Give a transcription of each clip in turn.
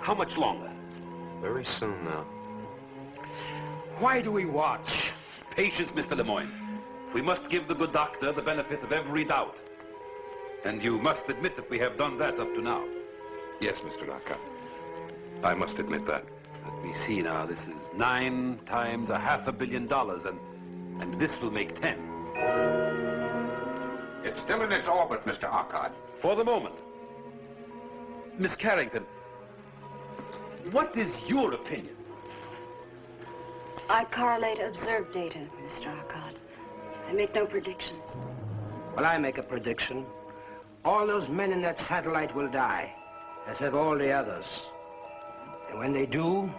How much longer? Very soon now. Why do we watch? Patience, Mr. Lemoyne. We must give the good doctor the benefit of every doubt. And you must admit that we have done that up to now. Yes, Mr. Doctor. I must admit that. Let me see now. This is 9 times $500 million, and this will make 10. It's still in its orbit, Mr. Arcot. For the moment. Miss Carrington, what is your opinion? I correlate observed data, Mr. Arcot. I make no predictions. Well, I make a prediction. All those men in that satellite will die, as have all the others. And when they do,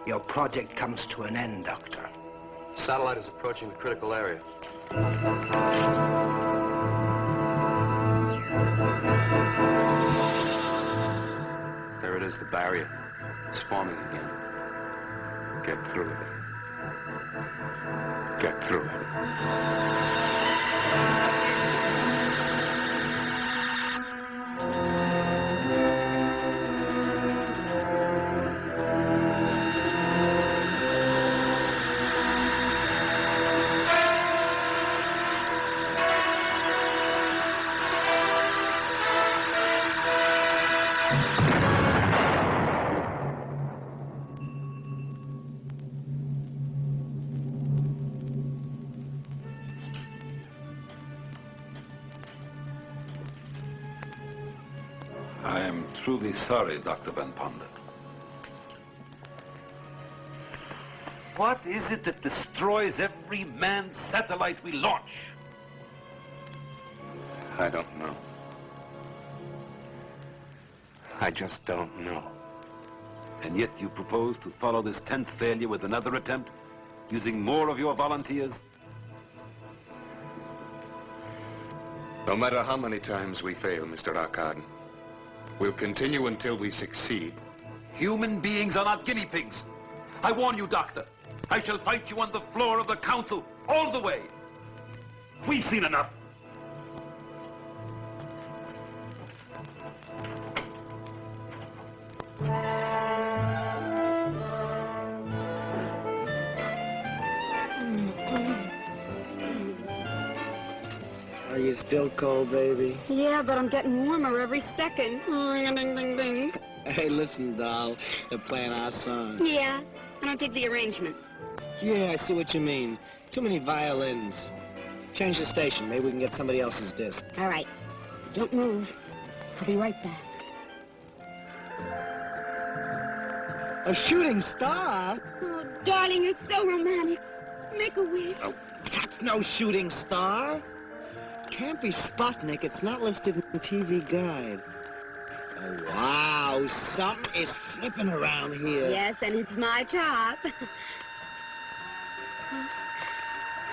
your project comes to an end, Doctor. Satellite is approaching the critical area. There it is, the barrier. It's forming again. Get through it. Get through it. I am truly sorry, Dr. Van Ponder. What is it that destroys every manned satellite we launch? I don't know. I just don't know. And yet you propose to follow this 10th failure with another attempt, using more of your volunteers? No matter how many times we fail, Mr. Arcot, we'll continue until we succeed. Human beings are not guinea pigs. I warn you, Doctor. I shall fight you on the floor of the council all the way. We've seen enough. Are you still cold, baby? Yeah, but I'm getting warmer every second. Ding, ding, ding, ding. Hey, listen, doll. They're playing our song. Yeah, I don't dig the arrangement. Yeah, I see what you mean. Too many violins. Change the station. Maybe we can get somebody else's disc. All right. Don't move. I'll be right back. A shooting star? Oh, darling, you're so romantic. Make a wish. Oh, that's no shooting star. Can't be Sputnik. It's not listed in the TV guide. Oh, wow. Something is flipping around here. Yes, and it's my job.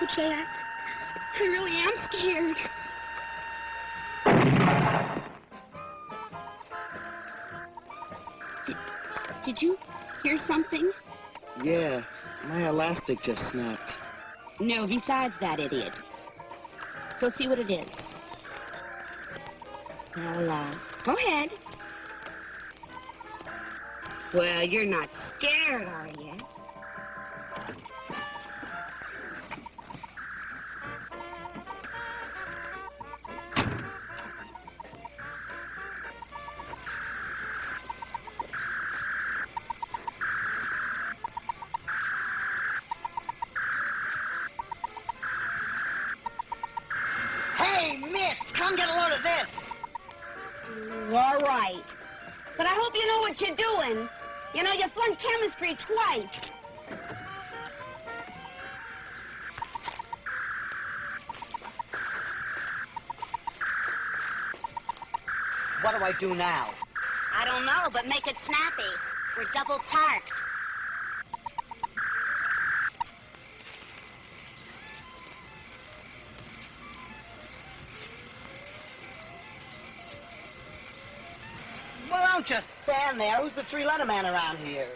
Could I really am scared. Did you hear something? Yeah, my elastic just snapped. No, besides that, idiot. Go see what it is. Well, go ahead. Well, you're not scared, are you? Come get a load of this. All right. But I hope you know what you're doing. You know, you flunked chemistry twice. What do I do now? I don't know, but make it snappy. We're double parked. Well, don't just stand there. Who's the three-letter man around here?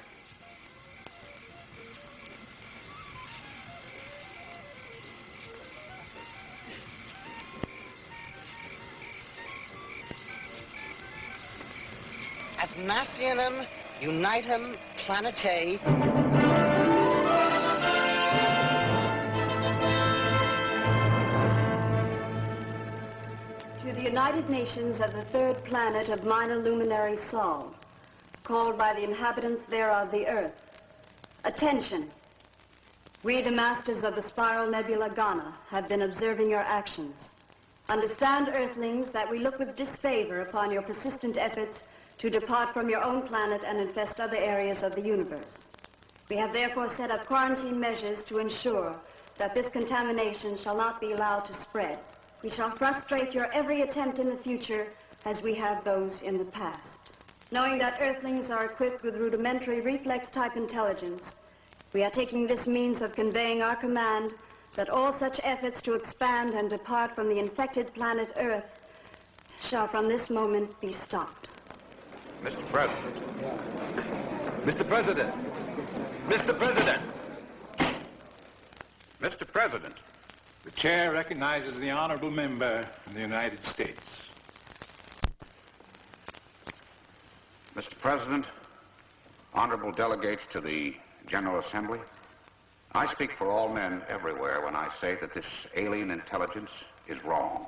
as nationem unitem planetae. To the United Nations of the third planet of minor luminary Sol, called by the inhabitants thereof the Earth. Attention! We, the masters of the spiral nebula Ghana, have been observing your actions. Understand, Earthlings, that we look with disfavor upon your persistent efforts to depart from your own planet and infest other areas of the universe. We have therefore set up quarantine measures to ensure that this contamination shall not be allowed to spread. We shall frustrate your every attempt in the future as we have those in the past. Knowing that Earthlings are equipped with rudimentary reflex-type intelligence, we are taking this means of conveying our command that all such efforts to expand and depart from the infected planet Earth shall from this moment be stopped. Mr. President. Mr. President. Mr. President. Mr. President. The chair recognizes the honorable member from the United States. Mr. President, honorable delegates to the General Assembly, I speak for all men everywhere when I say that this alien intelligence is wrong.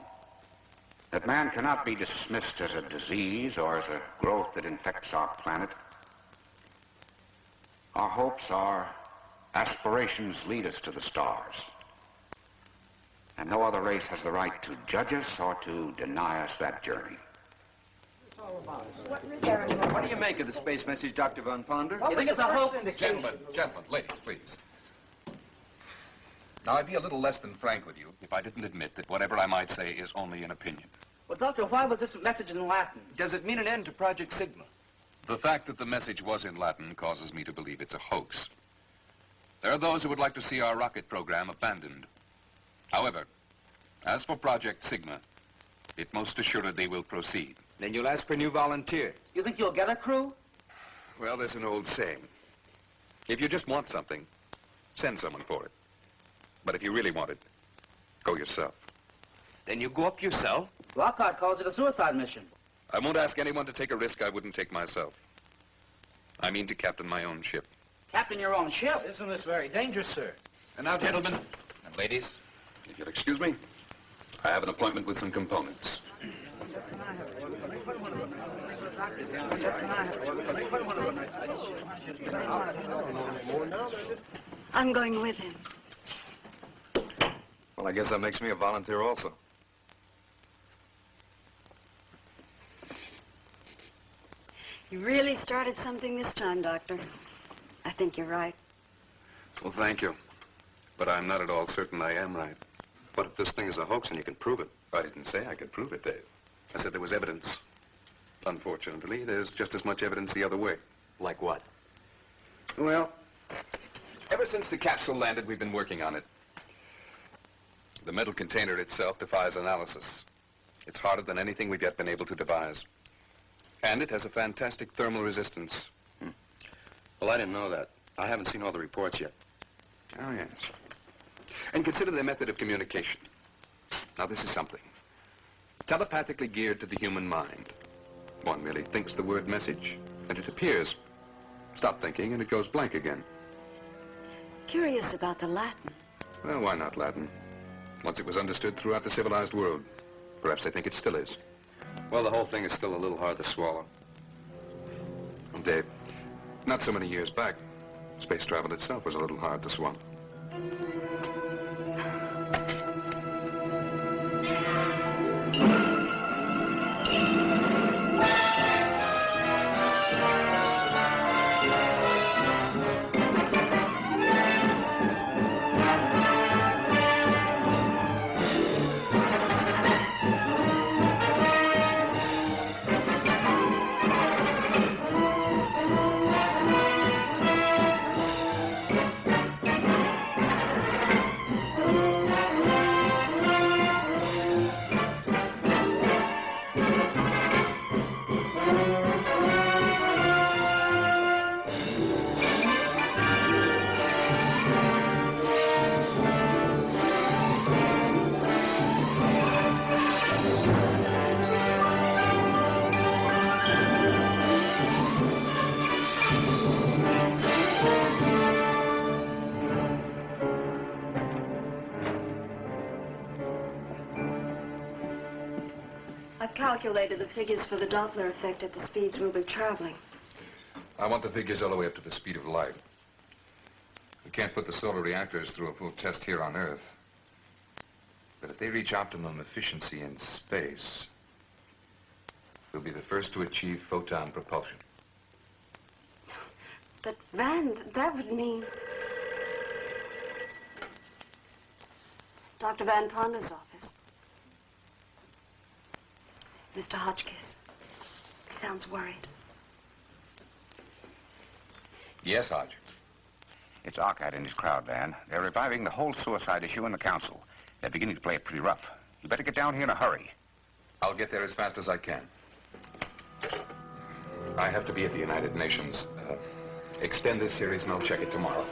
That man cannot be dismissed as a disease or as a growth that infects our planet. Our hopes, our aspirations lead us to the stars. And no other race has the right to judge us or to deny us that journey. What do you make of the space message, Dr. Von Ponder? You think it's a hoax? Gentlemen, ladies, please. Now, I'd be a little less than frank with you if I didn't admit that whatever I might say is only an opinion. Well, Doctor, why was this message in Latin? Does it mean an end to Project Sigma? The fact that the message was in Latin causes me to believe it's a hoax. There are those who would like to see our rocket program abandoned. However, as for Project Sigma, it most assuredly will proceed. Then you'll ask for new volunteers. You think you'll get a crew? Well, there's an old saying. If you just want something, send someone for it. But if you really want it, go yourself. Then you go up yourself? Lockhart calls it a suicide mission. I won't ask anyone to take a risk I wouldn't take myself. I mean to captain my own ship. Captain your own ship? Isn't this very dangerous, sir? And now, gentlemen, and ladies, if you'll excuse me, I have an appointment with some components. I'm going with him. Well, I guess that makes me a volunteer also. You really started something this time, Doctor. I think you're right. Well, thank you. But I'm not at all certain I am right. But if this thing is a hoax and you can prove it? I didn't say I could prove it, Dave. I said there was evidence. Unfortunately, there's just as much evidence the other way. Like what? Well, ever since the capsule landed, we've been working on it. The metal container itself defies analysis. It's harder than anything we've yet been able to devise. And it has a fantastic thermal resistance. Well, I didn't know that. I haven't seen all the reports yet. Oh, yes. And consider the method of communication. Now, this is something. Telepathically geared to the human mind. One merely thinks the word message, and it appears. Stop thinking, and it goes blank again. Curious about the Latin. Well, why not Latin? Once it was understood throughout the civilized world. Perhaps they think it still is. Well, the whole thing is still a little hard to swallow. Well, Dave, not so many years back, space travel itself was a little hard to swallow. calculated the figures for the Doppler effect at the speeds we'll be traveling. I want the figures all the way up to the speed of light. We can't put the solar reactors through a full test here on Earth. But if they reach optimum efficiency in space, we'll be the first to achieve photon propulsion. But, Van, that would mean... Dr. Van Ponder's office. Mr. Hotchkiss. He sounds worried. Yes, Hodge. It's Arcad and his crowd, Van. They're reviving the whole suicide issue in the council. They're beginning to play it pretty rough. You better get down here in a hurry. I'll get there as fast as I can. I have to be at the United Nations. Extend this series and I'll check it tomorrow.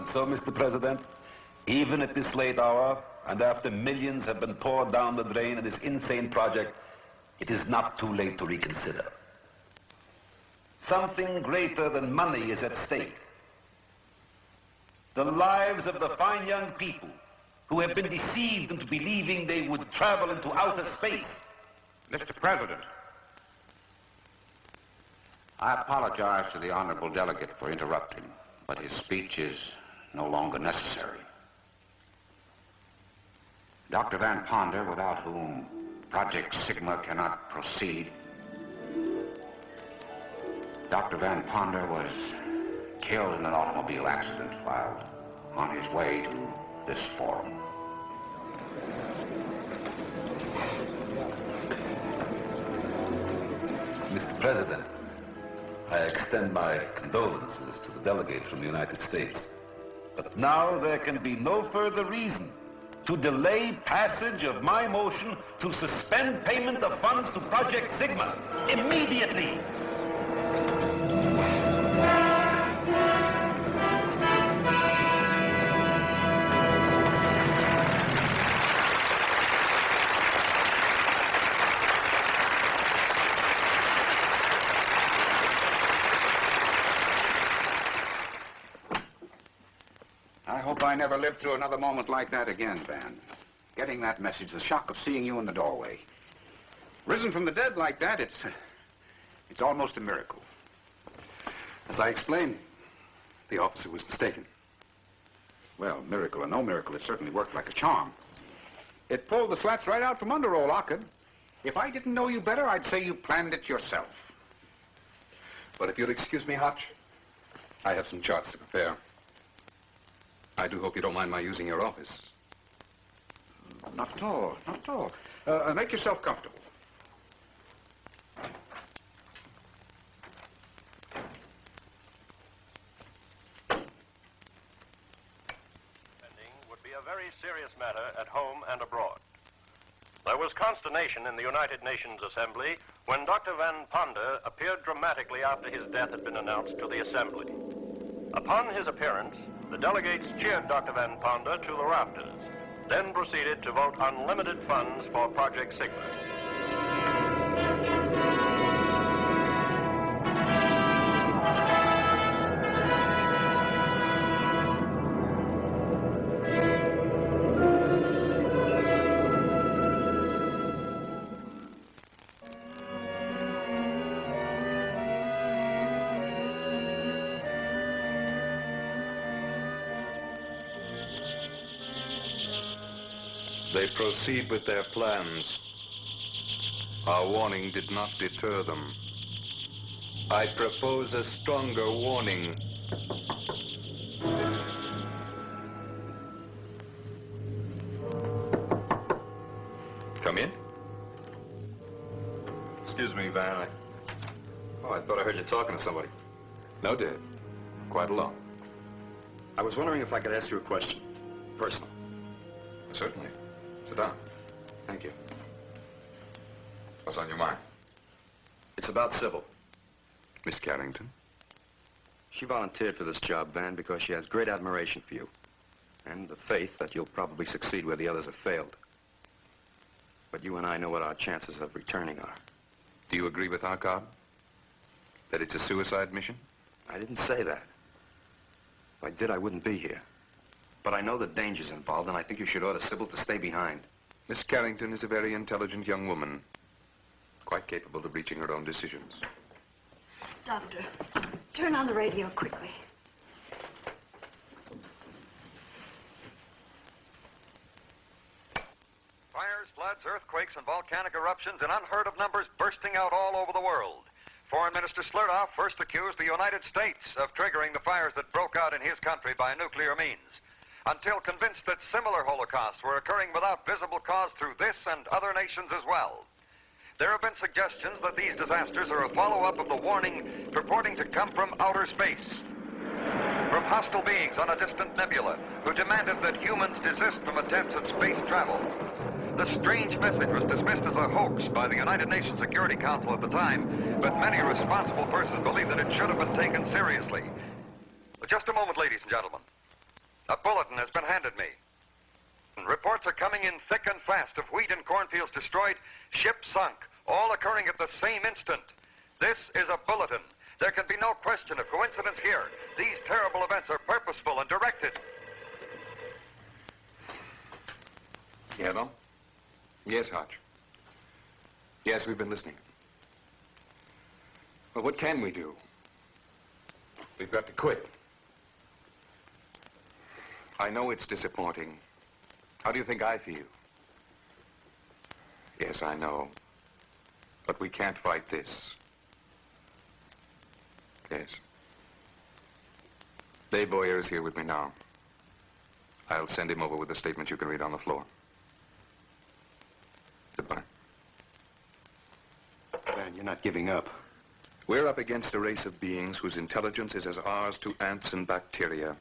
So, Mr. President, even at this late hour, and after millions have been poured down the drain in this insane project, it is not too late to reconsider. Something greater than money is at stake. The lives of the fine young people who have been deceived into believing they would travel into outer space. Mr. President, I apologize to the honorable delegate for interrupting, but his speech is no longer necessary. Dr. Van Ponder, without whom Project Sigma cannot proceed. Dr. Van Ponder was killed in an automobile accident while on his way to this forum. Mr. President, I extend my condolences to the delegate from the United States. But now there can be no further reason to delay passage of my motion to suspend payment of funds to Project Sigma immediately. I hope I never live through another moment like that again, Van. Getting that message, the shock of seeing you in the doorway. Risen from the dead like that, it's almost a miracle. As I explained, the officer was mistaken. Well, miracle or no miracle, it certainly worked like a charm. It pulled the slats right out from under old Ockett. If I didn't know you better, I'd say you planned it yourself. But if you'll excuse me, Hotch, I have some charts to prepare. I do hope you don't mind my using your office. Not at all, not at all. Make yourself comfortable. Would be a very serious matter at home and abroad. There was consternation in the United Nations Assembly when Dr. Van Ponder appeared dramatically after his death had been announced to the Assembly. Upon his appearance, the delegates cheered Dr. Van Ponder to the rafters, then proceeded to vote unlimited funds for Project Sigma. They proceed with their plans. Our warning did not deter them. I propose a stronger warning. Come in. Excuse me, Van. I thought I heard you talking to somebody. No, Dave. Quite alone. I was wondering if I could ask you a question. Personal. Certainly. Sit down. Thank you. What's on your mind? It's about Sybil. Miss Carrington? She volunteered for this job, Van, because she has great admiration for you. And the faith that you'll probably succeed where the others have failed. But you and I know what our chances of returning are. Do you agree with our Cobb? That it's a suicide mission? I didn't say that. If I did, I wouldn't be here. But I know the dangers involved, and I think you should order Sybil to stay behind. Miss Carrington is a very intelligent young woman, quite capable of reaching her own decisions. Doctor, turn on the radio quickly. Fires, floods, earthquakes, and volcanic eruptions in unheard of numbers bursting out all over the world. Foreign Minister Slurdoff first accused the United States of triggering the fires that broke out in his country by nuclear means, until convinced that similar holocausts were occurring without visible cause through this and other nations as well. There have been suggestions that these disasters are a follow-up of the warning purporting to come from outer space, from hostile beings on a distant nebula who demanded that humans desist from attempts at space travel. The strange message was dismissed as a hoax by the United Nations Security Council at the time, but many responsible persons believe that it should have been taken seriously. Just a moment, ladies and gentlemen. A bulletin has been handed me. Reports are coming in thick and fast of wheat and cornfields destroyed, ships sunk, all occurring at the same instant. This is a bulletin. There can be no question of coincidence here. These terrible events are purposeful and directed. Devon? Yes, Hodge. Yes, we've been listening. Well, what can we do? We've got to quit. I know it's disappointing. How do you think I feel? Yes, I know. But we can't fight this. Yes. Dave Boyer is here with me now. I'll send him over with a statement you can read on the floor. Goodbye. Man, you're not giving up. We're up against a race of beings whose intelligence is as ours to ants and bacteria.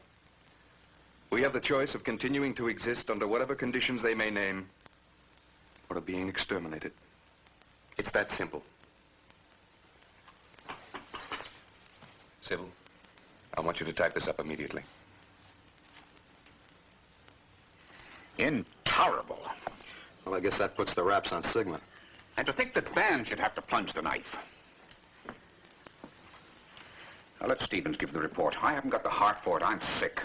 We have the choice of continuing to exist under whatever conditions they may name, or of being exterminated. It's that simple. Sybil, I want you to type this up immediately. Intolerable. Well, I guess that puts the wraps on Sigma. And to think that Van should have to plunge the knife. Now, let Stevens give the report. I haven't got the heart for it. I'm sick.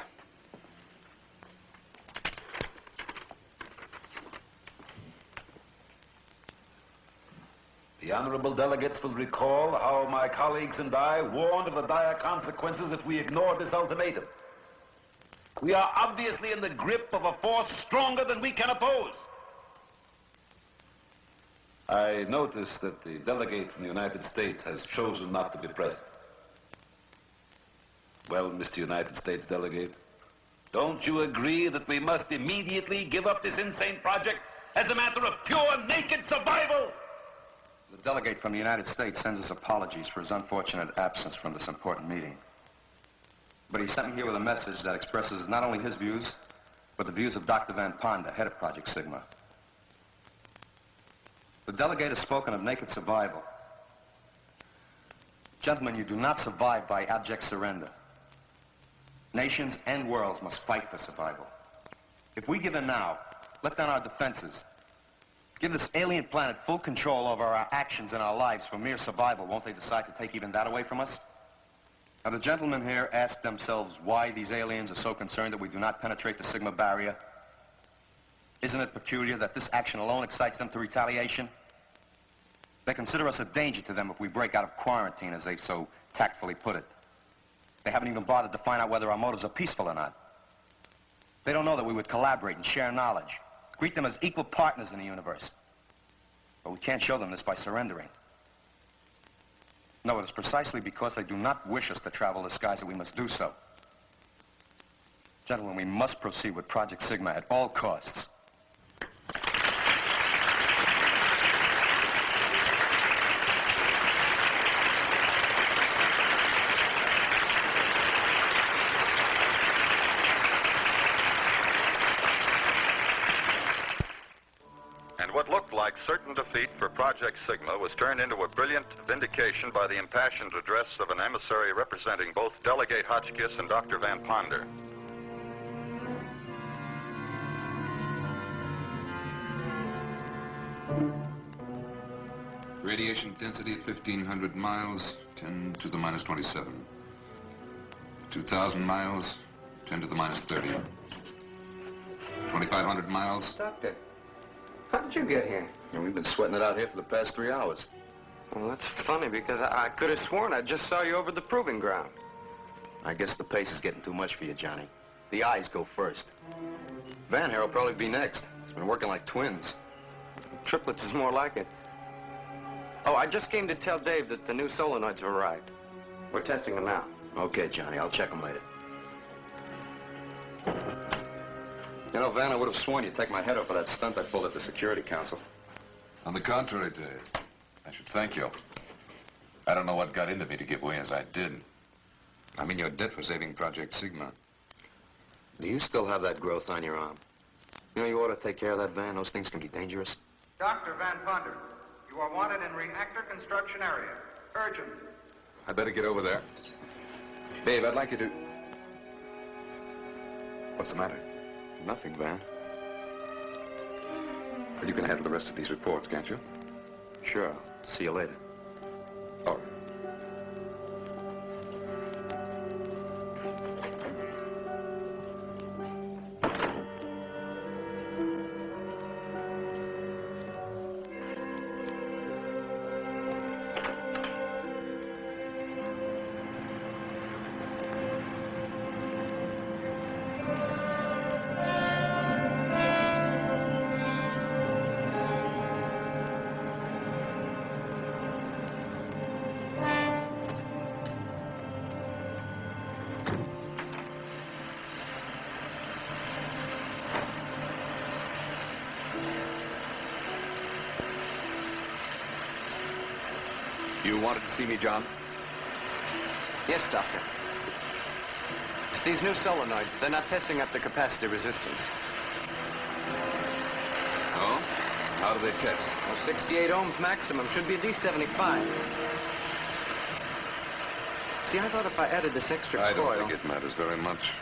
The honorable delegates will recall how my colleagues and I warned of the dire consequences if we ignored this ultimatum. We are obviously in the grip of a force stronger than we can oppose. I notice that the delegate from the United States has chosen not to be present. Well, Mr. United States delegate, don't you agree that we must immediately give up this insane project as a matter of pure, naked survival? The delegate from the United States sends us apologies for his unfortunate absence from this important meeting. But he sent me here with a message that expresses not only his views, but the views of Dr. Van Ponda, head of Project Sigma. The delegate has spoken of naked survival. Gentlemen, you do not survive by abject surrender. Nations and worlds must fight for survival. If we give in now, let down our defenses, give this alien planet full control over our actions and our lives for mere survival, won't they decide to take even that away from us? Now, the gentlemen here ask themselves why these aliens are so concerned that we do not penetrate the Sigma barrier. Isn't it peculiar that this action alone excites them to retaliation? They consider us a danger to them if we break out of quarantine, as they so tactfully put it. They haven't even bothered to find out whether our motives are peaceful or not. They don't know that we would collaborate and share knowledge, Greet them as equal partners in the universe. But we can't show them this by surrendering. No, it is precisely because they do not wish us to travel the skies that we must do so. Gentlemen, we must proceed with Project Sigma at all costs. What looked like certain defeat for Project Sigma was turned into a brilliant vindication by the impassioned address of an emissary representing both Delegate Hotchkiss and Dr. Van Ponder. Radiation intensity at 1,500 miles, 10 to the minus 27. 2,000 miles, 10 to the minus 30. 2,500 miles. Doctor. How did you get here? Yeah, we've been sweating it out here for the past 3 hours. Well, that's funny, because I could have sworn I just saw you over the proving ground. I guess the pace is getting too much for you, Johnny. The eyes go first. Van here will probably be next. He's been working like twins. Triplets is more like it. Oh, I just came to tell Dave that the new solenoids have arrived. We're testing them now. Okay, Johnny, I'll check them later. You know, Van, I would have sworn you'd take my head off for that stunt I pulled at the Security Council. On the contrary, Dave. I should thank you. I don't know what got into me to give way as I did. I mean, you're dead for saving Project Sigma. Do you still have that growth on your arm? You know, you ought to take care of that, Van. Those things can be dangerous. Dr. Van Ponder, you are wanted in reactor construction area. Urgent. I better get over there. Dave, I'd like you to... What's the matter? Nothing, Van. Well, you can handle the rest of these reports, can't you? Sure. See you later. All right. You wanted to see me, John? Yes, Doctor. It's these new solenoids. They're not testing up to capacity resistance. Oh? How do they test? Well, 68 ohms maximum. Should be a D75. See, I thought if I added this extra coil... I don't think it matters very much.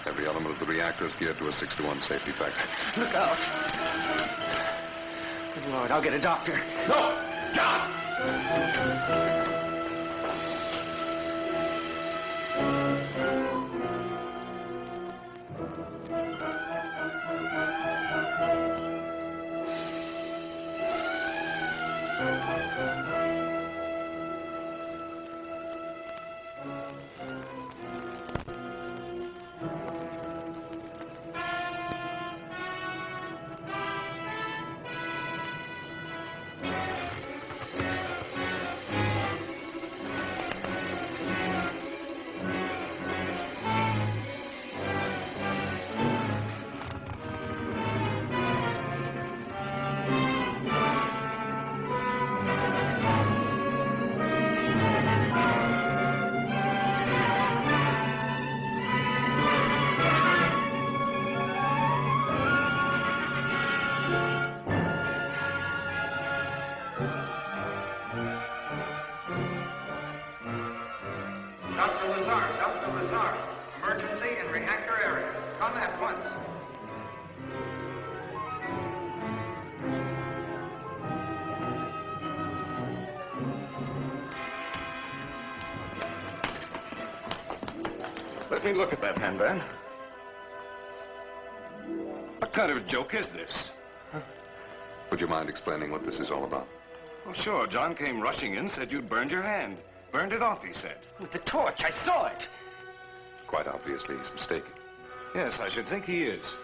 Every element of the reactor is geared to a 6-to-1 safety factor. Look out. Good Lord, I'll get a doctor. No! John! Dr. Lazar, emergency in reactor area. Come at once. Let me look at that hand, Van. What kind of a joke is this? Would you mind explaining what this is all about? Well, sure. John came rushing in, said you'd burned your hand. Burned it off, he said. With the torch, I saw it. Quite obviously, he's mistaken. Yes, I should think he is.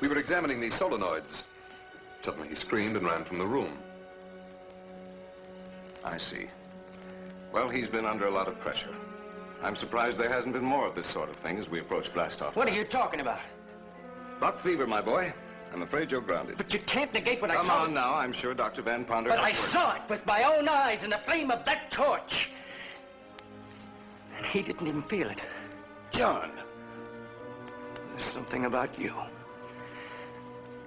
We were examining these solenoids. Suddenly he screamed and ran from the room. I see. Well, he's been under a lot of pressure. I'm surprised there hasn't been more of this sort of thing as we approach blastoff. What are you talking about? Buck fever, my boy. I'm afraid you're grounded. But you can't negate what I saw. Come on now. I'm sure Dr. Van Ponder... But I saw it with my own eyes in the flame of that torch. And he didn't even feel it. John! There's something about you.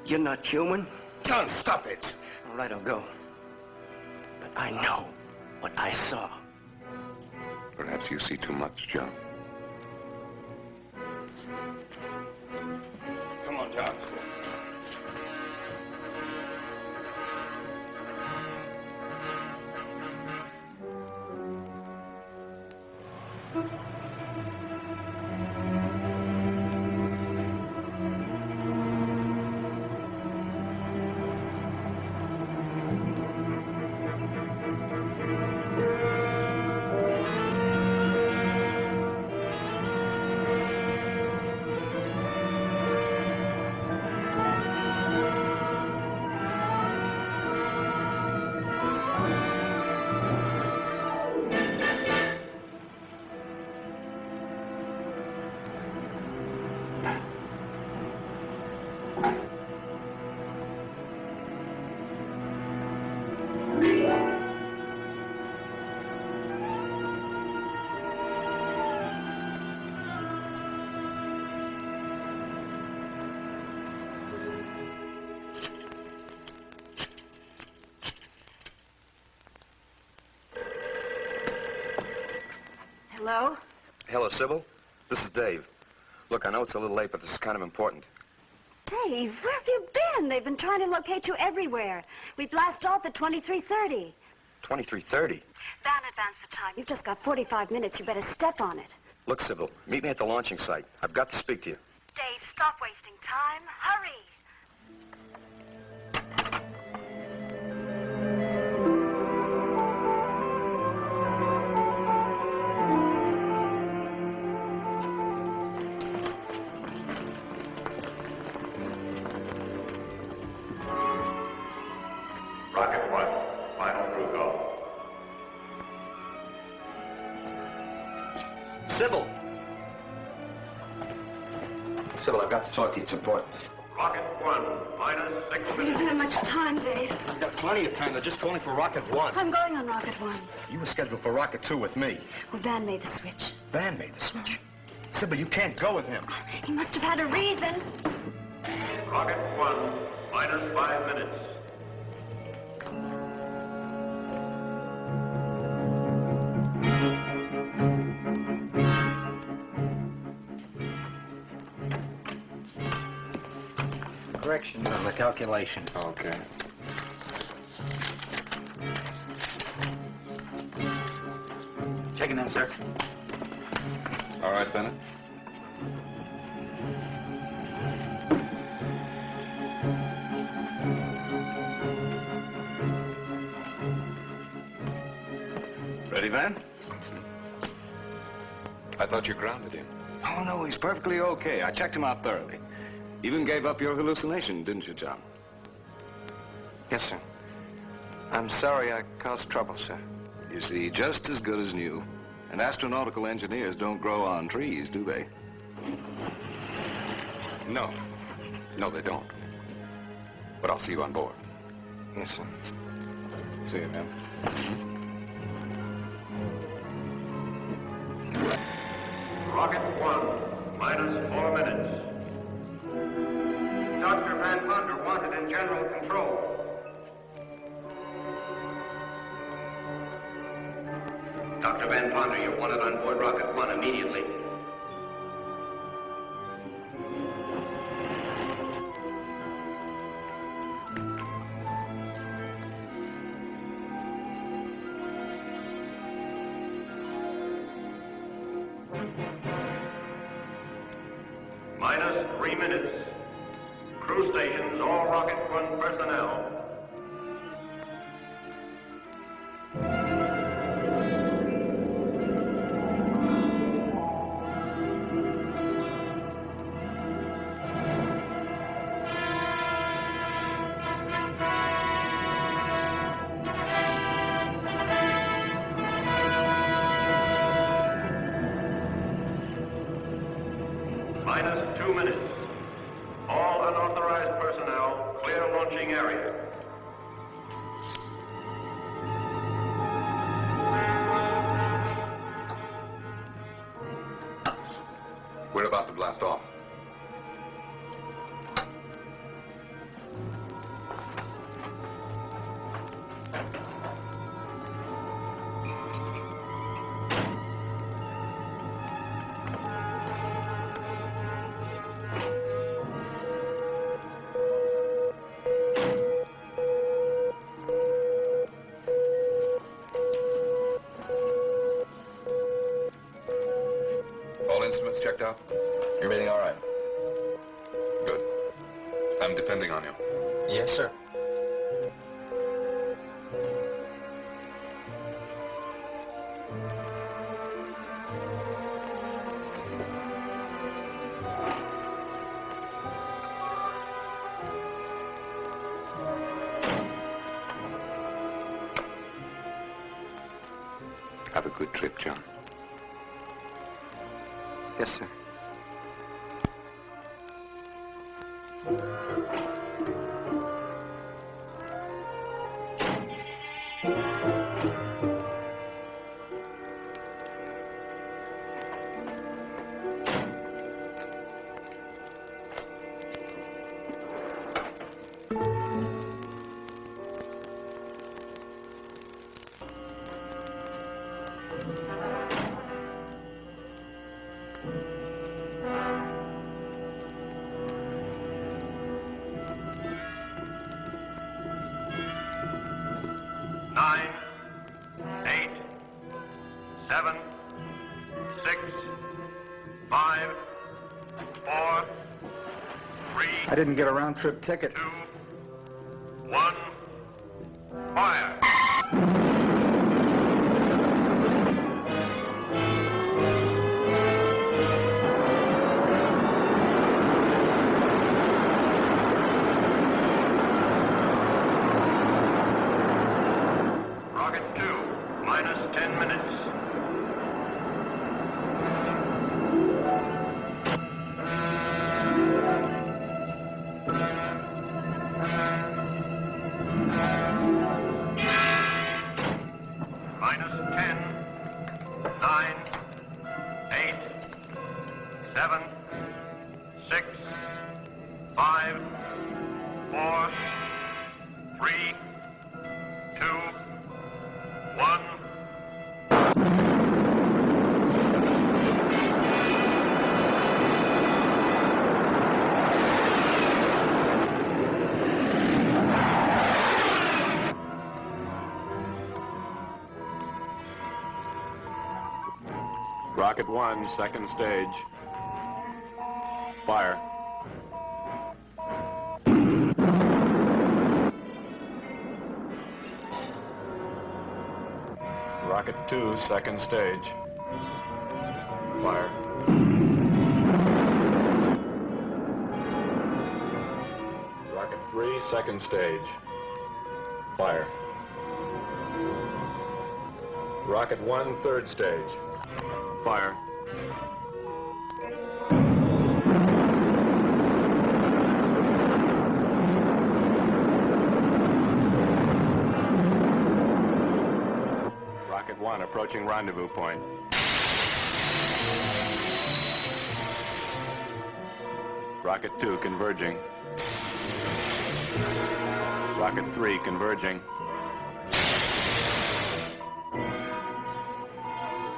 You're not human. John, stop it! All right, I'll go. But I know what I saw. Perhaps you see too much, John. Come on, John. Hello? Hello, Sybil. This is Dave. Look, I know it's a little late, but this is kind of important. Dave, where have you been? They've been trying to locate you everywhere. We blast off at 23:30. 23:30? Van, advance the time. You've just got 45 minutes. You better step on it. Look, Sybil, meet me at the launching site. I've got to speak to you. Dave, stop wasting time. Hurry. Rocket 1, final crew call. Sybil! Sybil, I've got to talk to you. It's important. Rocket 1, minus 6 We don't have much time, Dave. I've got plenty of time. They're just calling for Rocket 1. I'm going on Rocket 1. You were scheduled for Rocket 2 with me. Well, Van made the switch. Van made the switch. Sybil, you can't go with him. He must have had a reason. Rocket 1, minus 5 minutes. Corrections on the calculation. Okay. Checking in, sir. All right, Bennett. Ready, Van? I thought you grounded him. Oh, no, he's perfectly okay. I checked him out thoroughly. Even gave up your hallucination, didn't you, John? Yes, sir. I'm sorry I caused trouble, sir. You see, just as good as new. And astronautical engineers don't grow on trees, do they? No. No, they don't. But I'll see you on board. Yes, sir. See you, man. Rocket 1, minus 4 minutes. Dr. Van Ponder wanted in general control. Dr. Van Ponder, you're wanted on board Rocket 1 immediately. Minus 3 minutes. Crew stations, all Rocket 1 personnel. Minus 2 minutes. All unauthorized personnel, clear launching area. We're about to blast off. All instruments checked out? Everything all right? Good. I'm depending on you. Yes, sir. Have a good trip, John. Yes, sir. I didn't get a round-trip ticket. 2, 1, fire! Rocket 2, minus 10 minutes. Rocket 1, second stage. Fire. Rocket 2, second stage. Fire. Rocket 3, second stage. Fire. Rocket 1, third stage. Fire. Rocket 1 approaching rendezvous point. Rocket 2 converging. Rocket 3 converging.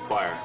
Fire.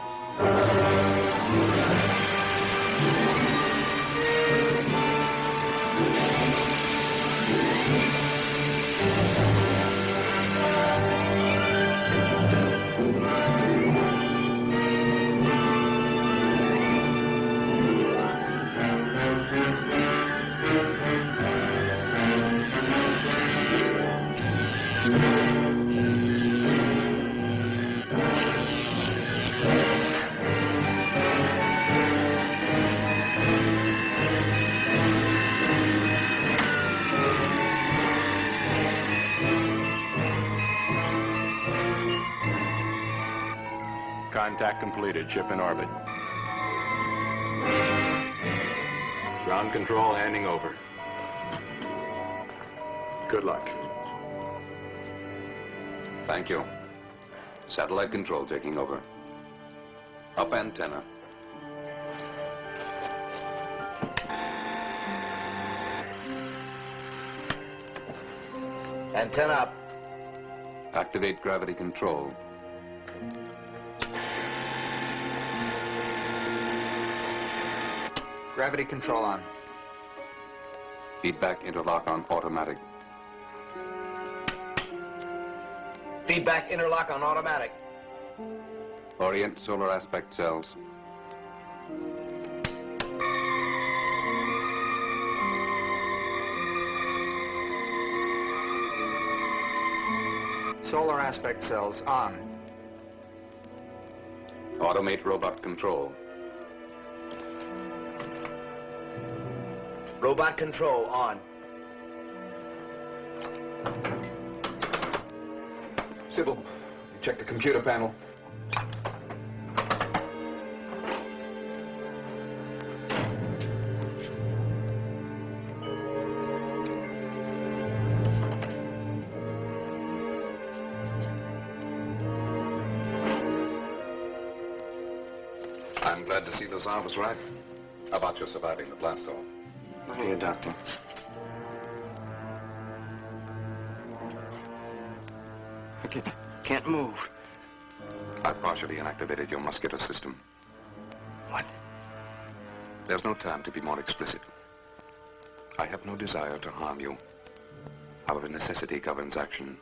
Contact completed. Ship in orbit. Ground control handing over. Good luck. Thank you. Satellite control taking over. Up antenna. Antenna up. Activate gravity control. Gravity control on. Feedback interlock on automatic. Feedback interlock on automatic. Orient solar aspect cells. Solar aspect cells on. Automate robot control. Robot control on. Sybil, you check the computer panel. I'm glad to see the Tsar was right about your surviving the blast off. Look at you, Doctor. I can't move. I've partially inactivated your muscular system. What? There's no time to be more explicit. I have no desire to harm you. However, necessity governs action.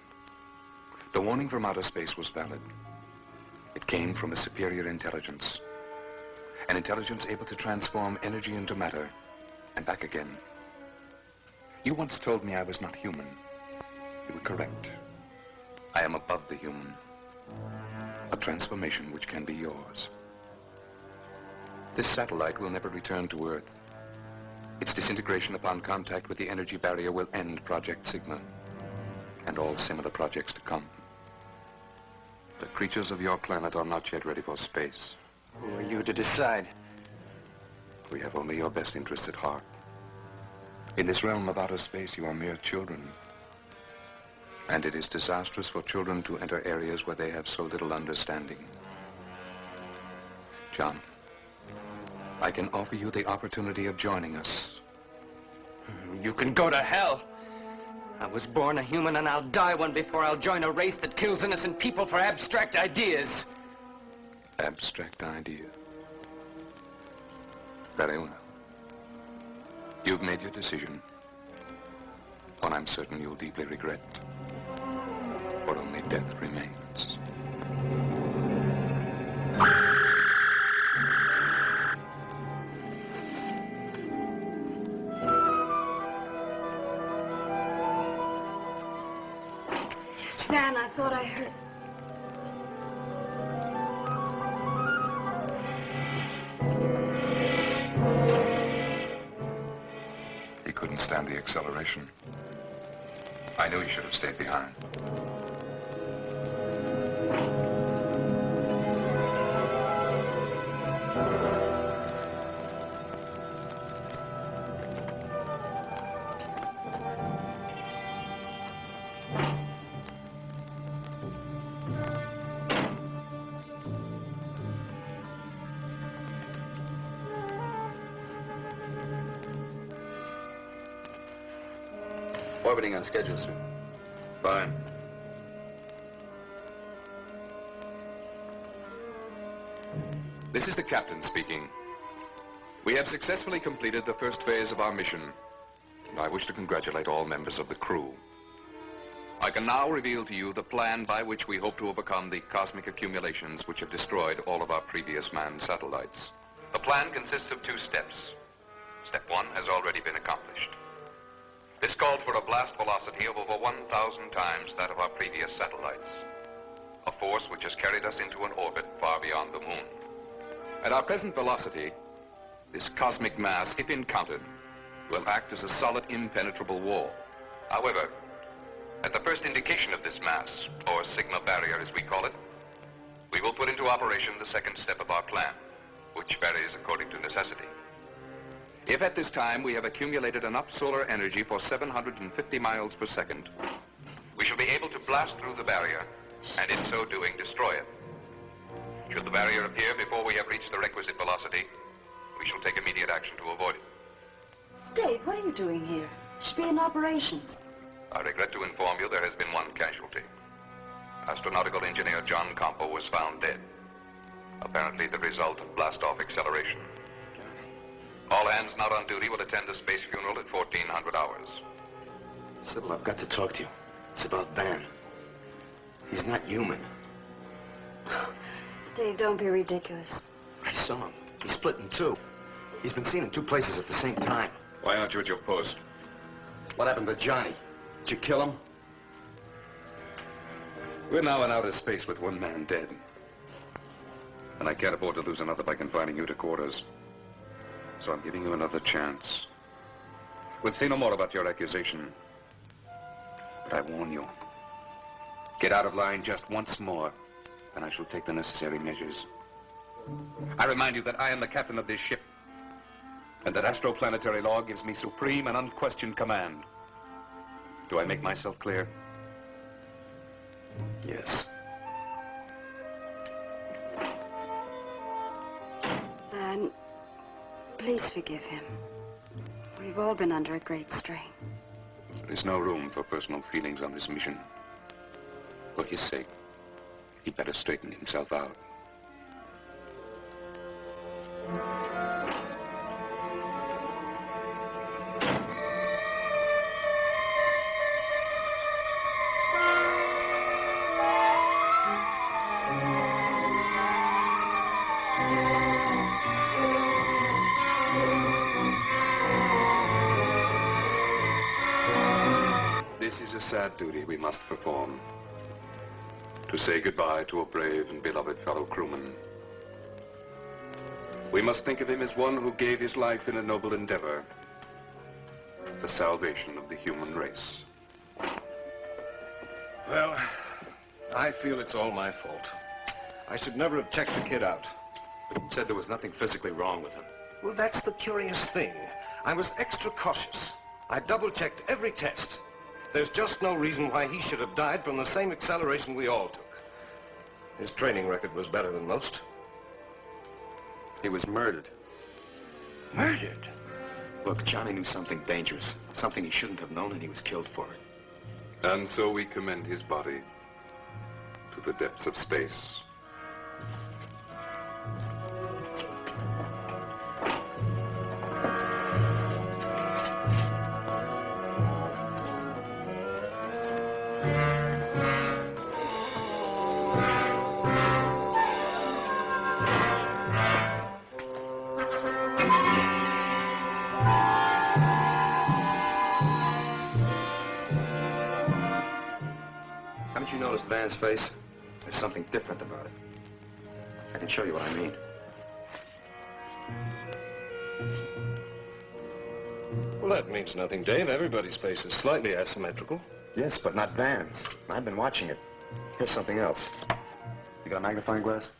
The warning from outer space was valid. It came from a superior intelligence. An intelligence able to transform energy into matter and back again. You once told me I was not human. You were correct. I am above the human. A transformation which can be yours. This satellite will never return to Earth. Its disintegration upon contact with the energy barrier will end Project Sigma and all similar projects to come. The creatures of your planet are not yet ready for space. Who are you to decide? We have only your best interests at heart. In this realm of outer space, you are mere children. And it is disastrous for children to enter areas where they have so little understanding. John, I can offer you the opportunity of joining us. You can go to hell. I was born a human and I'll die one before I'll join a race that kills innocent people for abstract ideas. Abstract idea. Very well. You've made your decision. One I'm certain you'll deeply regret. For only death remains. Van, I thought I heard... He couldn't stand the acceleration. I knew he should have stayed behind. Orbiting on schedule, sir. Fine. This is the captain speaking. We have successfully completed the first phase of our mission. I wish to congratulate all members of the crew. I can now reveal to you the plan by which we hope to overcome the cosmic accumulations which have destroyed all of our previous manned satellites. The plan consists of 2 steps. Step 1 has already been accomplished. This called for a blast velocity of over 1,000 times that of our previous satellites. A force which has carried us into an orbit far beyond the moon. At our present velocity, this cosmic mass, if encountered, will act as a solid, impenetrable wall. However, at the first indication of this mass, or Sigma barrier as we call it, we will put into operation the second step of our plan, which varies according to necessity. If at this time we have accumulated enough solar energy for 750 miles per second, we shall be able to blast through the barrier, and in so doing, destroy it. Should the barrier appear before we have reached the requisite velocity, we shall take immediate action to avoid it. Dave, what are you doing here? You should be in operations. I regret to inform you there has been one casualty. Astronautical engineer John Campo was found dead. Apparently the result of blast-off acceleration. All hands not on duty will attend a space funeral at 1400 hours. Sybil, I've got to talk to you. It's about Van. He's not human. Dave, don't be ridiculous. I saw him. He's split in two. He's been seen in two places at the same time. Why aren't you at your post? What happened to Johnny? Did you kill him? We're now in outer space with one man dead. And I can't afford to lose another by confining you to quarters. So I'm giving you another chance. We'll say no more about your accusation. But I warn you. Get out of line just once more, and I shall take the necessary measures. I remind you that I am the captain of this ship, and that astroplanetary law gives me supreme and unquestioned command. Do I make myself clear? Yes. Van, please forgive him. We've all been under a great strain. There is no room for personal feelings on this mission. For his sake, he'd better straighten himself out. This is a sad duty we must perform. To say goodbye to a brave and beloved fellow crewman. We must think of him as one who gave his life in a noble endeavor. The salvation of the human race. Well, I feel it's all my fault. I should never have checked the kid out. Said there was nothing physically wrong with him. Well, that's the curious thing. I was extra cautious. I double-checked every test. There's just no reason why he should have died from the same acceleration we all took. His training record was better than most. He was murdered. Murdered? Look, Johnny knew something dangerous. Something he shouldn't have known, and he was killed for it. And so we commend his body to the depths of space. Haven't you noticed Van's face? There's something different about it. I can show you what I mean. Well, that means nothing, Dave. Everybody's face is slightly asymmetrical. Yes, but not Van's. I've been watching it. Here's something else. You got a magnifying glass?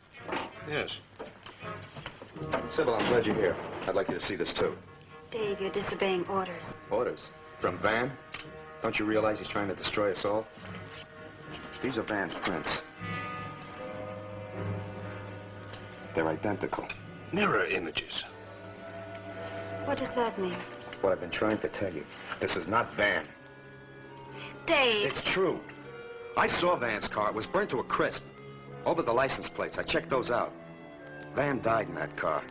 Yes. Sybil, I'm glad you're here. I'd like you to see this, too. Dave, you're disobeying orders. Orders? From Van? Don't you realize he's trying to destroy us all? These are Van's prints. They're identical. Mirror images. What does that mean? What I've been trying to tell you. This is not Van. Dave! It's true. I saw Van's car. It was burnt to a crisp. All but the license plates. I checked those out. Van died in that car.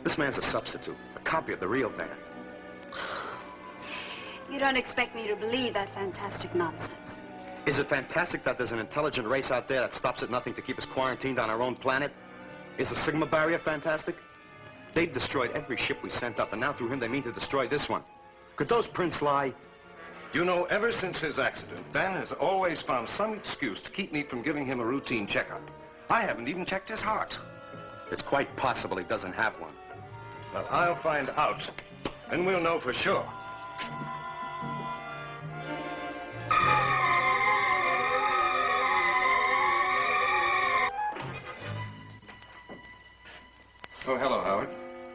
This man's a substitute. A copy of the real Van. You don't expect me to believe that fantastic nonsense. Is it fantastic that there's an intelligent race out there that stops at nothing to keep us quarantined on our own planet? Is the Sigma barrier fantastic? They've destroyed every ship we sent up, and now through him they mean to destroy this one. Could those prints lie? You know, ever since his accident, Van has always found some excuse to keep me from giving him a routine checkup. I haven't even checked his heart. It's quite possible he doesn't have one. Well, I'll find out, and we'll know for sure. Oh, hello, Howard.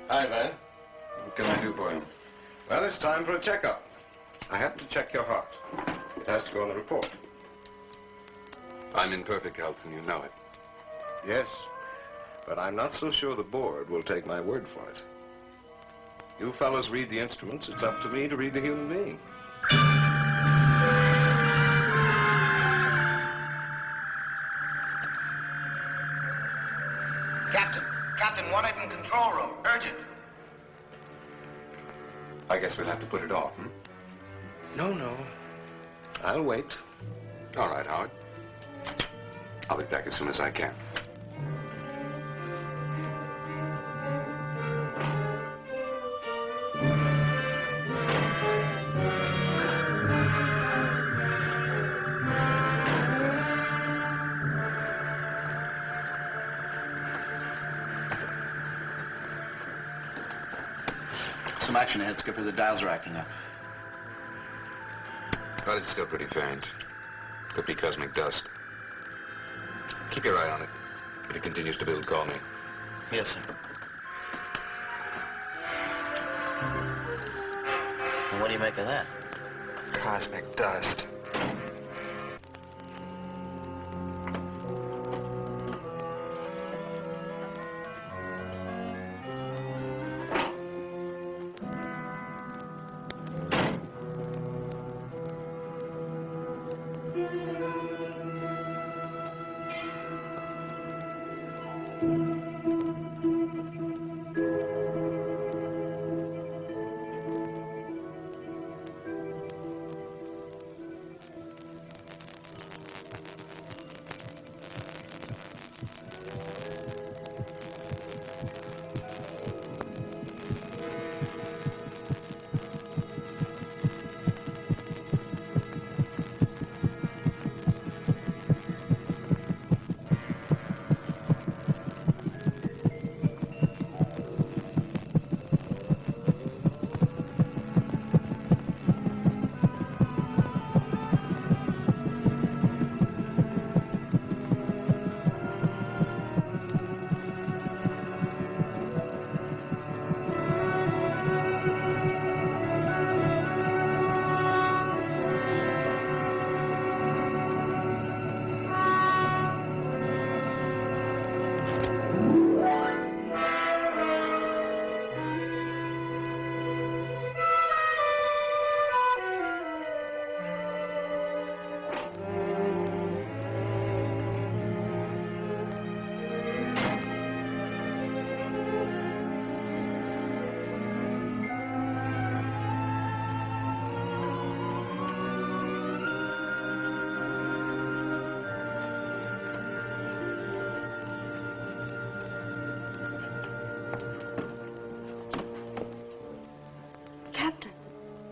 Hi, Van. What can I do for you? Well, it's time for a checkup. I have to check your heart. It has to go on the report. I'm in perfect health, and you know it. Yes, but I'm not so sure the board will take my word for it. You fellows read the instruments. It's up to me to read the human being. Captain, wanted in control room. Urgent. I guess we'll have to put it off, hmm? No. I'll wait. All right, Howard. I'll be back as soon as I can. Some action ahead, Skipper. The dials are acting up. But it's still pretty faint. Could be cosmic dust. Keep your eye on it. If it continues to build, call me. Yes, sir. Well, what do you make of that? Cosmic dust.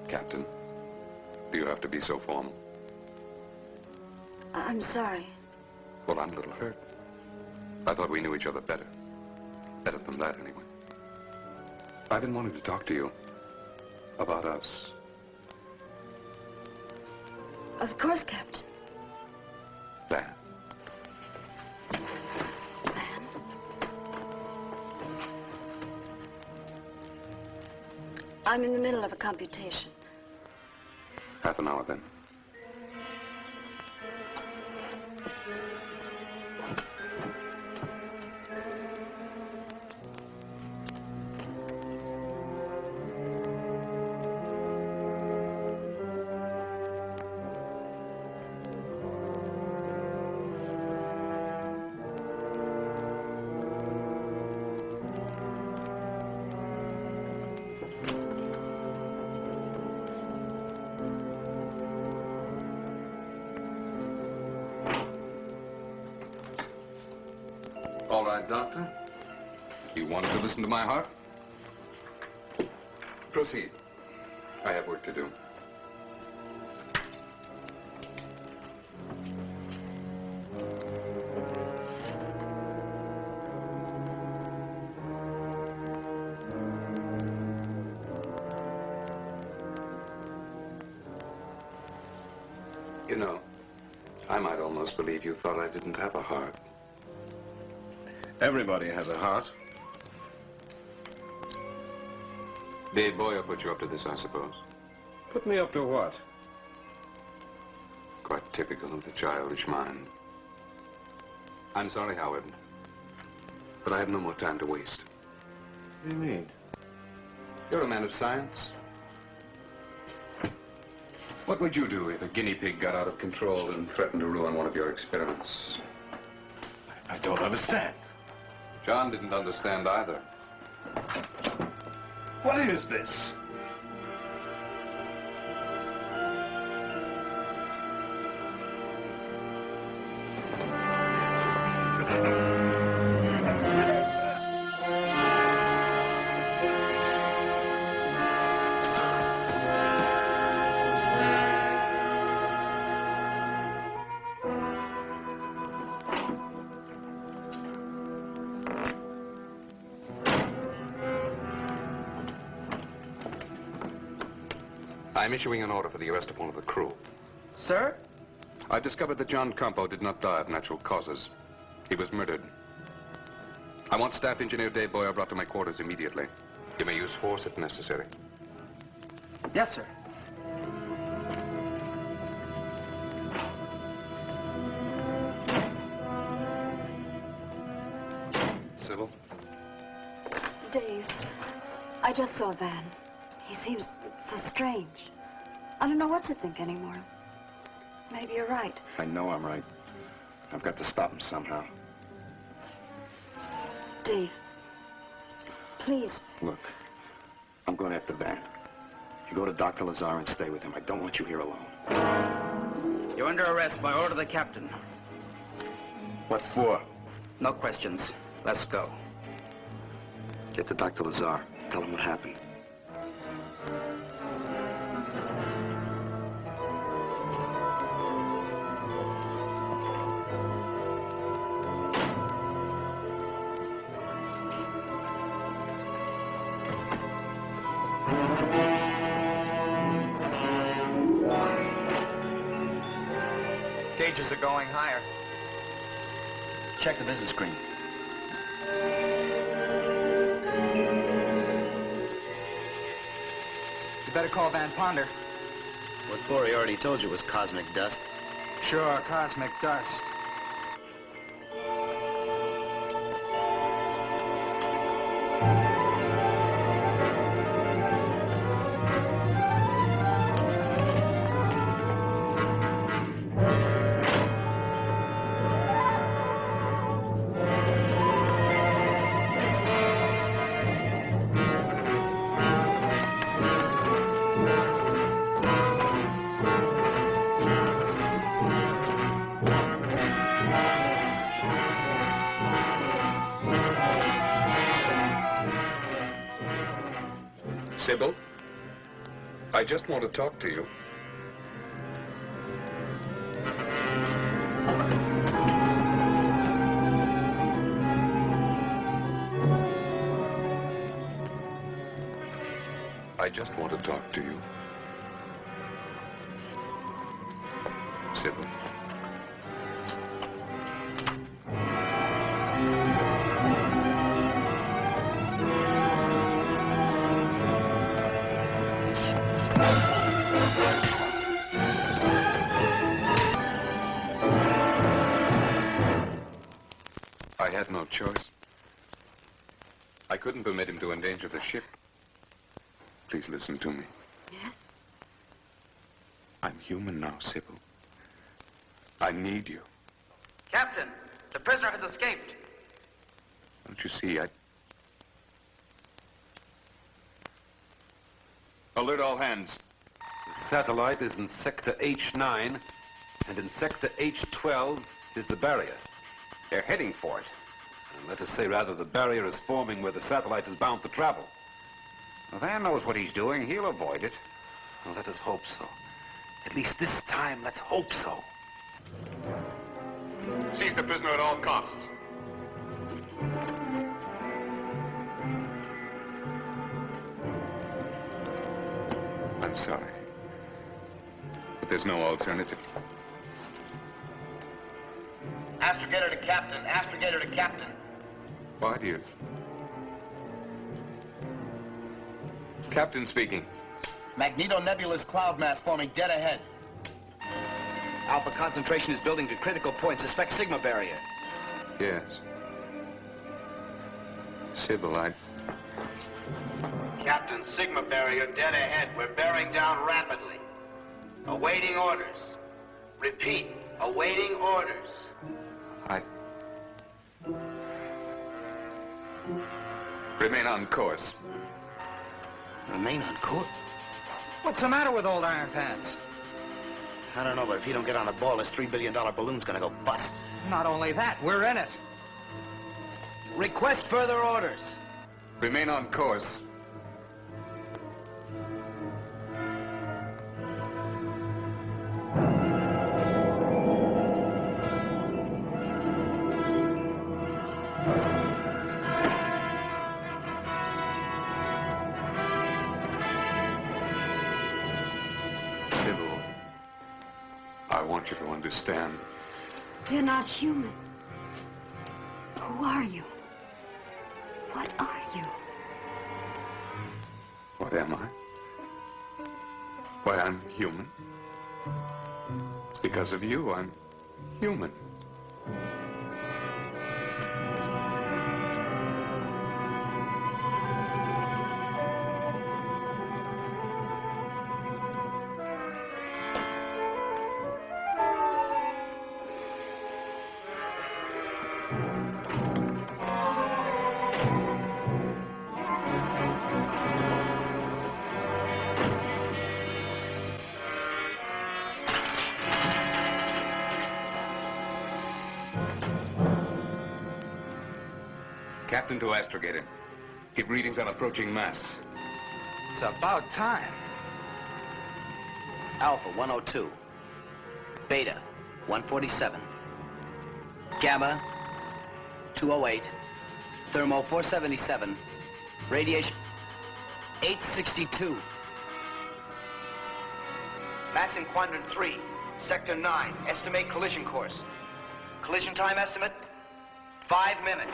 Captain, do you have to be so formal? I'm sorry. Well, I'm a little hurt. I thought we knew each other better. Better than that, anyway. I've been wanting to talk to you about us. Of course, Captain. Van. I'm in the middle of a computation. Half an hour, then. All right, Doctor. You wanted to listen to my heart? Proceed. I have work to do. You know, I might almost believe you thought I didn't have a heart. Everybody has a heart. Dave Boyer put you up to this, I suppose. Put me up to what? Quite typical of the childish mind. I'm sorry, Howard, but I have no more time to waste. What do you mean? You're a man of science. What would you do if a guinea pig got out of control and threatened to ruin one of your experiments? I don't understand. John didn't understand either. What is this? I'm issuing an order for the arrest of one of the crew. Sir? I've discovered that John Campo did not die of natural causes. He was murdered. I want Staff Engineer Dave Boyer brought to my quarters immediately. You may use force if necessary. Yes, sir. Sybil? Dave, I just saw Van. He seems so strange. I don't know what to think anymore. Maybe you're right. I know I'm right. I've got to stop him somehow. Dave, please. Look, I'm going after Van. You go to Dr. Lazar and stay with him. I don't want you here alone. You're under arrest by order of the captain. What for? No questions. Let's go. Get to Dr. Lazar. Tell him what happened. Gauges are going higher. Check the business screen. You better call Van Ponder. What for? He already told you it was cosmic dust. Sure, cosmic dust. Sybil, I just want to talk to you. I just want to talk to you. Sybil. I had no choice. I couldn't permit him to endanger the ship. Please listen to me. Yes? I'm human now, Sybil. I need you. Captain, the prisoner has escaped. Don't you see, Alert all hands. The satellite is in sector H9, and in sector H12 is the barrier. They're heading for it. And let us say, rather, the barrier is forming where the satellite is bound to travel. Well, Van knows what he's doing. He'll avoid it. Well, let us hope so. At least this time, let's hope so. Seize the prisoner at all costs. I'm sorry, but there's no alternative. Astrogator to captain. Astrogator to captain. Why do you... Captain speaking. Magneto-nebulous cloud mass forming dead ahead. Alpha concentration is building to critical point. Suspect sigma barrier. Yes. Sibyllite. Captain, sigma barrier dead ahead. We're bearing down rapidly. Awaiting orders. Repeat, awaiting orders. Remain on course. Remain on course? What's the matter with old Iron Pants? I don't know, but if you don't get on the ball, this $3 billion balloon's gonna go bust. Not only that, we're in it. Request further orders. Remain on course. I want you to understand. You're not human. Who are you? What are you? What am I? Why, I'm human. Because of you, I'm human. Captain to astrogator. Give readings on approaching mass. It's about time. Alpha 102. Beta 147. Gamma 208. Thermo 477. Radiation 862. Mass in quadrant 3, sector 9. Estimate collision course. Collision time estimate, 5 minutes.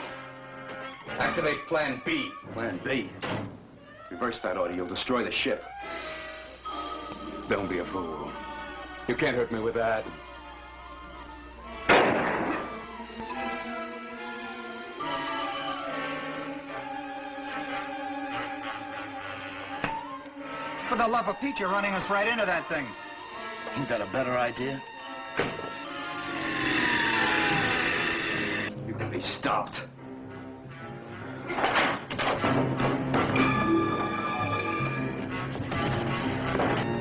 Activate Plan B. Plan B? Reverse that order. You'll destroy the ship. Don't be a fool. You can't hurt me with that. For the love of Pete, you're running us right into that thing. You got a better idea? You can be stopped.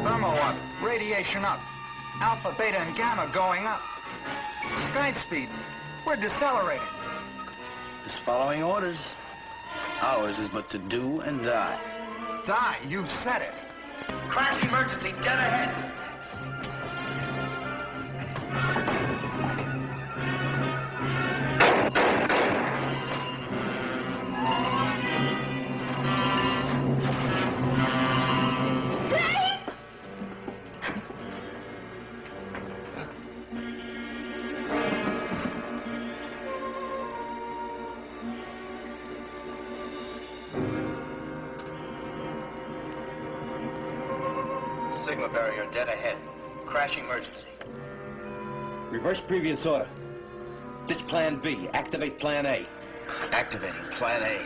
Thermo up, radiation up, alpha, beta, and gamma going up. Sky speed, we're decelerating. Just following orders. Ours is but to do and die. Die, you've said it. Crash emergency, dead ahead. Sigma barrier dead ahead. Crash emergency. Reverse previous order. Ditch Plan B. Activate Plan A. Activating Plan A.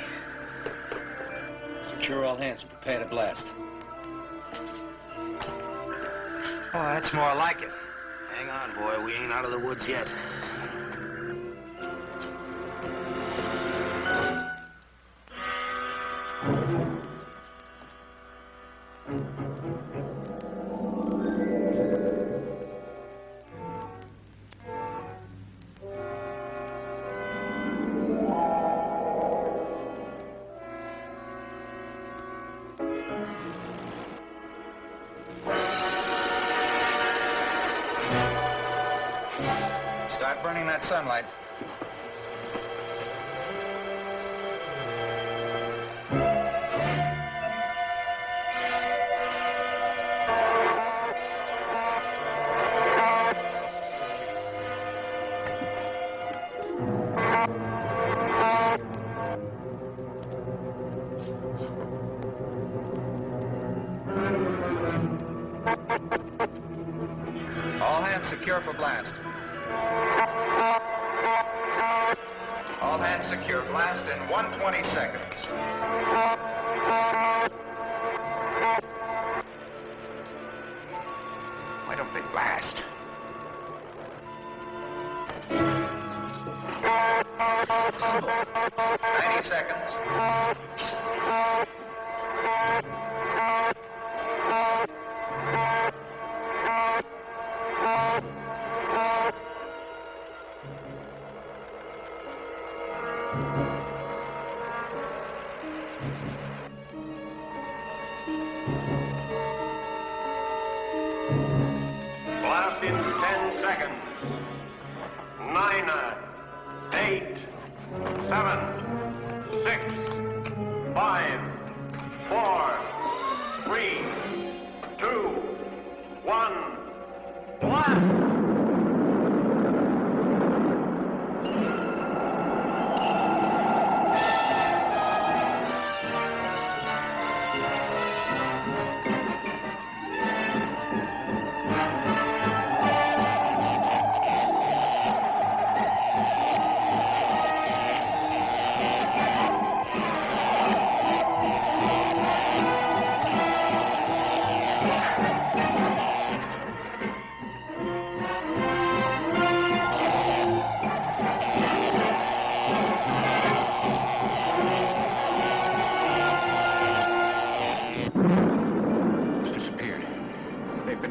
Secure all hands and prepare to blast. Oh, that's more like it. Hang on, boy. We ain't out of the woods yet. Start burning that sunlight. hands secure for blast. All hands secure. Blast in 120 seconds. Why don't they blast? 90 seconds. Blast in 10 seconds. 9, 8, 7, 6, 5, 4, 3, 2, 1, blast!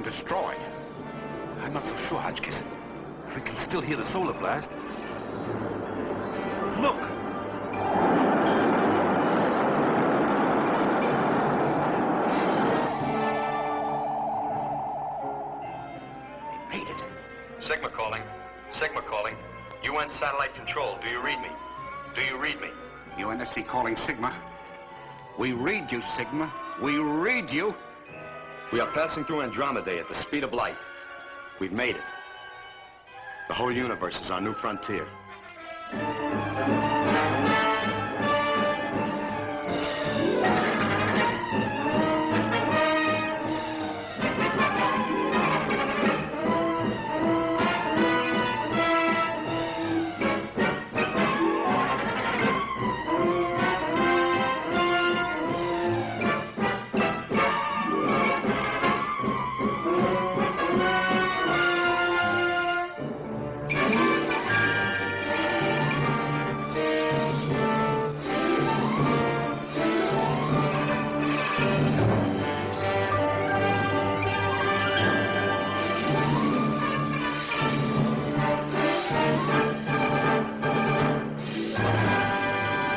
Destroyed. I'm not so sure, Hodgkiss. We can still hear the solar blast. Look! They made it. Sigma calling. Sigma calling. UN satellite control. Do you read me? Do you read me? UNSC calling Sigma. We read you, Sigma. We read you. We are passing through Andromeda at the speed of light. We've made it. The whole universe is our new frontier.